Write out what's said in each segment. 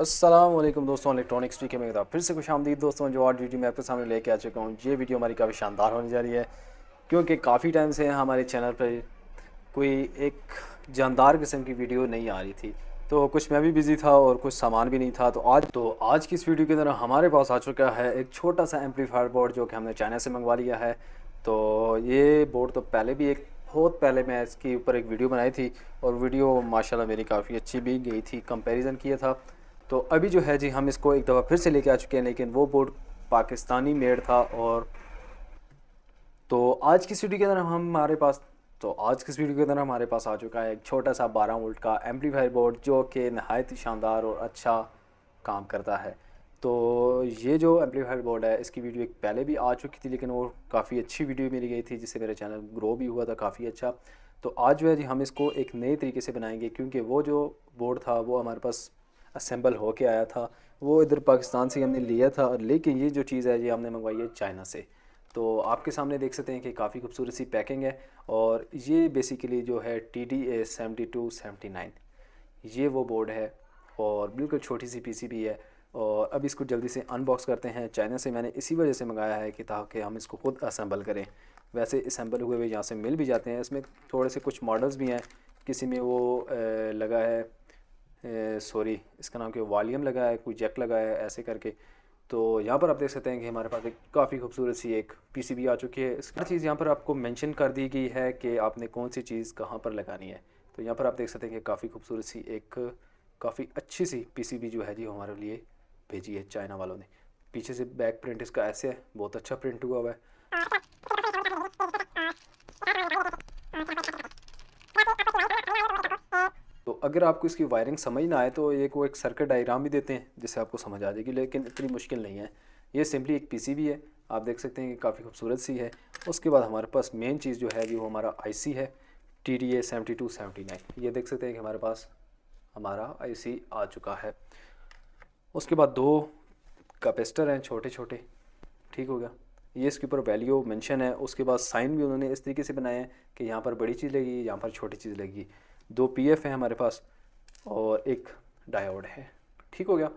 अस्सलाम वालेकुम दोस्तों, इलेक्ट्रॉनिक्स वीके में फिर से खुशामदीद दोस्तों। जो आज वीडियो मैं आपके सामने लेके आ चुका हूँ, ये वीडियो हमारी काफ़ी शानदार होने जा रही है क्योंकि काफ़ी टाइम से हमारे चैनल पर कोई एक जानदार किस्म की वीडियो नहीं आ रही थी। तो कुछ मैं भी बिज़ी था और कुछ सामान भी नहीं था। तो आज की इस वीडियो के अंदर हमारे पास आ चुका है एक छोटा सा एम्पलीफायर बोर्ड जो कि हमने चाइना से मंगवा लिया है। तो ये बोर्ड तो पहले भी बहुत पहले मैं इसके ऊपर एक वीडियो बनाई थी और वीडियो माशाल्लाह मेरी काफ़ी अच्छी भी गई थी, कंपैरिजन किया था। तो अभी जो है जी हम इसको एक दफ़ा फिर से लेके आ चुके हैं, लेकिन वो बोर्ड पाकिस्तानी मेड था। और तो आज की इस वीडियो के अंदर हमारे पास आ चुका है एक छोटा सा 12 वोल्ट का एम्पलीफायर बोर्ड जो कि नहायत ही शानदार और अच्छा काम करता है। तो ये जो एम्पलीफायर बोर्ड है इसकी वीडियो एक पहले भी आ चुकी थी, लेकिन वो काफ़ी अच्छी वीडियो मिल गई थी जिससे मेरा चैनल ग्रो भी हुआ था काफ़ी अच्छा। तो आज जो है जी हम इसको एक नए तरीके से बनाएंगे क्योंकि वो जो बोर्ड था वो हमारे पास असेंबल हो के आया था, वो इधर पाकिस्तान से हमने लिया था। लेकिन ये जो चीज़ है ये हमने मंगवाई है चाइना से। तो आपके सामने देख सकते हैं कि काफ़ी खूबसूरत सी पैकिंग है। और ये बेसिकली जो है TDA7279 ये वो बोर्ड है और बिल्कुल छोटी सी PCB है। और अब इसको जल्दी से अनबॉक्स करते हैं। चाइना से मैंने इसी वजह से मंगाया है कि ताकि हम इसको खुद असेंबल करें। वैसे असेंबल हुए हुए यहाँ से मिल भी जाते हैं। इसमें थोड़े से कुछ मॉडल्स भी हैं, किसी में वो लगा है सॉरी इसका नाम क्या, वॉल्यूम लगा है, कोई जैक लगा है ऐसे करके। तो यहाँ पर आप देख सकते हैं कि हमारे पास एक काफ़ी खूबसूरत सी एक PCB आ चुकी है। इसकी चीज़ यहाँ पर आपको मेंशन कर दी गई है कि आपने कौन सी चीज़ कहाँ पर लगानी है। तो यहाँ पर आप देख सकते हैं कि काफ़ी खूबसूरत सी एक काफ़ी अच्छी सी PCB जो है जी हमारे लिए भेजी है चाइना वालों ने। पीछे से बैक प्रिंट इसका ऐसे है, बहुत अच्छा प्रिंट हुआ हुआ है। तो अगर आपको इसकी वायरिंग समझ ना आए तो एक सर्किट डायग्राम भी देते हैं जिससे आपको समझ आ जाएगी, लेकिन इतनी मुश्किल नहीं है। ये सिंपली एक PCB है, आप देख सकते हैं कि काफ़ी खूबसूरत सी है। उसके बाद हमारे पास मेन चीज़ जो है वो हमारा IC है TDA7279। ये देख सकते हैं कि हमारे पास हमारा IC आ चुका है। उसके बाद दो कैपेसिटर हैं छोटे छोटे, ठीक हो गया। ये इसके ऊपर वैल्यू मेंशन है। उसके बाद साइन भी उन्होंने इस तरीके से बनाए हैं कि यहाँ पर बड़ी चीज़ लगेगी, यहाँ पर छोटी चीज़ लगेगी। दो PF हैं हमारे पास और एक डायोड है, ठीक हो गया।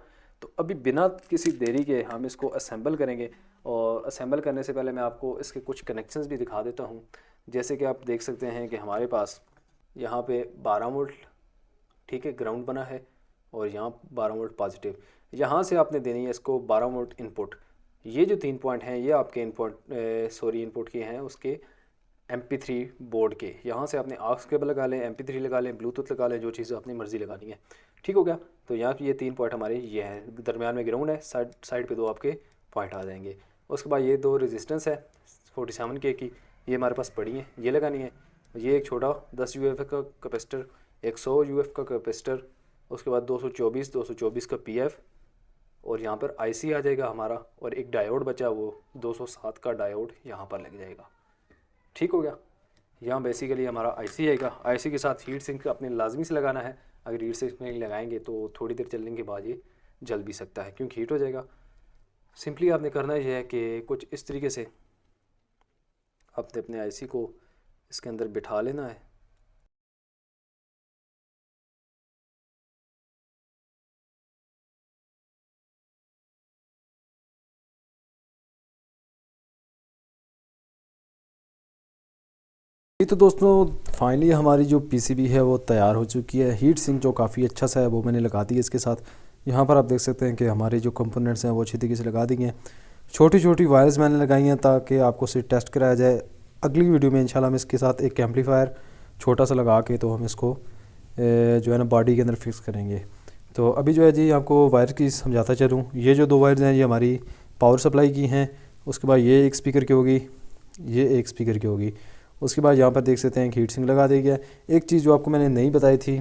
तो अभी बिना किसी देरी के हम इसको असेंबल करेंगे। और असेंबल करने से पहले मैं आपको इसके कुछ कनेक्शंस भी दिखा देता हूँ। जैसे कि आप देख सकते हैं कि हमारे पास यहाँ पे 12 वोल्ट, ठीक है, ग्राउंड बना है और यहाँ 12 वोल्ट पॉजिटिव। यहाँ से आपने देनी है इसको 12 वोल्ट इनपुट। ये जो 3 पॉइंट हैं ये आपके इनपुट के हैं उसके MP3 बोर्ड के। यहाँ से आपने AUX केबल लगा लें, MP3 लगा लें, ब्लूटूथ लगा लें, जो चीज़ अपनी मर्ज़ी लगानी है, ठीक हो गया। तो यहाँ ये 3 पॉइंट हमारे ये हैं, दरमियान में ग्राउंड है, साइड पे दो आपके पॉइंट आ जाएंगे। उसके बाद ये दो रेजिस्टेंस है 47K की, ये हमारे पास पड़ी हैं, ये लगानी है। ये एक छोटा 10 UF का कैपेसिटर, एक 100 UF का कैपेसिटर, उसके बाद 224 का PF, और यहाँ पर IC आ जाएगा हमारा, और एक डायोड बचा वो 207 का डायोड यहाँ पर लग जाएगा, ठीक हो गया। यहाँ बेसिकली हमारा IC आएगा। IC के साथ हीट सिंक अपने लाजमी से लगाना है। अगर हीट सिंक नहीं लगाएंगे तो थोड़ी देर चलने के बाद ये जल भी सकता है क्योंकि हीट हो जाएगा। सिंपली आपने करना यह है कि कुछ इस तरीके से आपने अपने IC को इसके अंदर बिठा लेना है। तो दोस्तों फाइनली हमारी जो PCB है वो तैयार हो चुकी है। हीट सिंक जो काफ़ी अच्छा सा है वो मैंने लगा दी है इसके साथ। यहाँ पर आप देख सकते हैं कि हमारे जो कंपोनेंट्स हैं वो अच्छी तरीके से लगा दी गए हैं। छोटी छोटी वायर्स मैंने लगाई हैं ताकि आपको सिर्फ टेस्ट कराया जाए। अगली वीडियो में इंशाल्लाह हम इसके साथ एक एम्पलीफायर छोटा सा लगा के तो हम इसको जो है ना बॉडी के अंदर फिक्स करेंगे। तो अभी जो है जी आपको वायर की समझाता चलूँ। ये जो दो वायर्स हैं ये हमारी पावर सप्लाई की हैं। उसके बाद ये एक स्पीकर की होगी, ये एक स्पीकर की होगी। उसके बाद यहाँ पर देख सकते हैं कि हीट सिंक लगा दी गया। एक चीज़ जो आपको मैंने नहीं बताई थी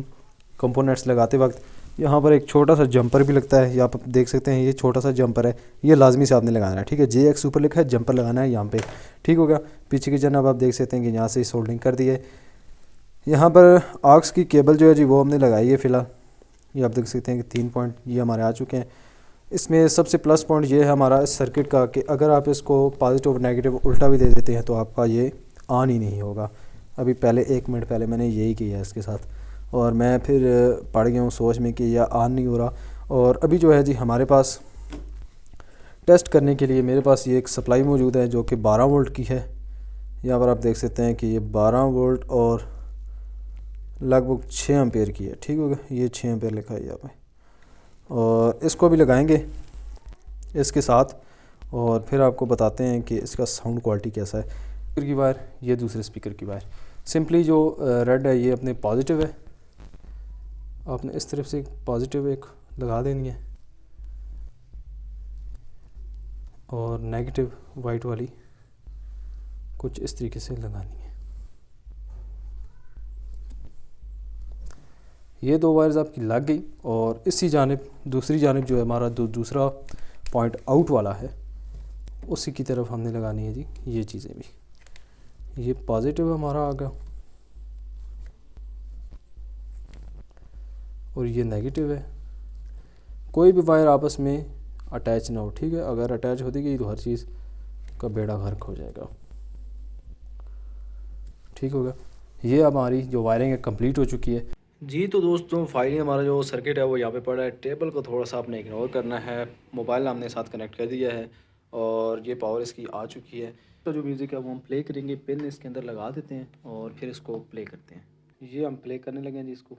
कंपोनेंट्स लगाते वक्त, यहाँ पर एक छोटा सा जंपर भी लगता है। यहाँ पर देख सकते हैं ये छोटा सा जंपर है, ये लाजमी से आपने लगाना है, ठीक है। JX ऊपर लिखा है, जंपर लगाना है यहाँ पे, ठीक हो गया। पीछे की जनाब आप देख सकते हैं कि यहाँ से सोल्डिंग कर दी है। यहाँ पर AUX की केबल जो है जी वो हमने लगाई है फ़िलहाल। ये आप देख सकते हैं कि 3 पॉइंट ये हमारे आ चुके हैं। इसमें सबसे प्लस पॉइंट ये है हमारा इस सर्किट का कि अगर आप इसको पॉजिटिव और नेगेटिव उल्टा भी दे देते हैं तो आपका ये ऑन ही नहीं होगा। अभी पहले 1 मिनट पहले मैंने यही किया है इसके साथ और मैं फिर पड़ गया हूँ सोच में कि यह ऑन नहीं हो रहा। और अभी जो है जी हमारे पास टेस्ट करने के लिए मेरे पास ये एक सप्लाई मौजूद है जो कि 12 वोल्ट की है। यहाँ पर आप देख सकते हैं कि ये 12 वोल्ट और लगभग 6 एम्पेयर की है। ठीक होगा, ये 6 एम्पेयर लिखा है यहाँ पे। और इसको भी लगाएंगे इसके साथ और फिर आपको बताते हैं कि इसका साउंड क्वालिटी कैसा है। स्पीकर की वायर, ये दूसरे स्पीकर की वायर। सिंपली जो रेड है ये अपने पॉजिटिव है, आपने इस तरफ से पॉजिटिव एक लगा देनी है और नेगेटिव वाइट वाली कुछ इस तरीके से लगानी है। ये 2 वायर्स आपकी लग गई और इसी जानिब दूसरी जानिब जो है हमारा दूसरा पॉइंट आउट वाला है उसी की तरफ हमने लगानी है जी ये चीज़ें भी। ये पॉजिटिव हमारा आ गया और ये नेगेटिव है। कोई भी वायर आपस में अटैच ना हो, ठीक है। अगर अटैच होती गई तो हर चीज़ का बेड़ा गर्क हो जाएगा। ठीक होगा, ये हमारी जो वायरिंग है कंप्लीट हो चुकी है जी। तो दोस्तों फाइनली हमारा जो सर्किट है वो यहाँ पे पड़ा है। टेबल को थोड़ा सा आपने इग्नोर करना है, मोबाइल हमने साथ कनेक्ट कर दिया है और ये पावर इसकी आ चुकी है। तो जो म्यूज़िक है वो हम प्ले करेंगे, पिन इसके अंदर लगा देते हैं और फिर इसको प्ले करते हैं। ये हम प्ले करने लगे हैं जी इसको।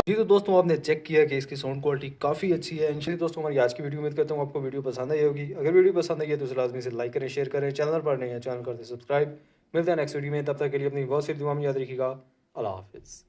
तो दोस्तों आपने चेक किया कि इसकी साउंड क्वालिटी काफ़ी अच्छी है। इंशाल्लाह दोस्तों हमारी आज की वीडियो उम्मीद करता हूँ आपको वीडियो पसंद आई होगी। अगर वीडियो पसंद आई है तो लाजमी से लाइक करें, शेयर करें। चैनल पर नहीं है चैनल करते सब्सक्राइब। मिलते हैं नेक्स्ट वीडियो में, तब तक के लिए अपनी बहुत सी दुआ में याद रखिएगा। अल्लाह हाफिज़।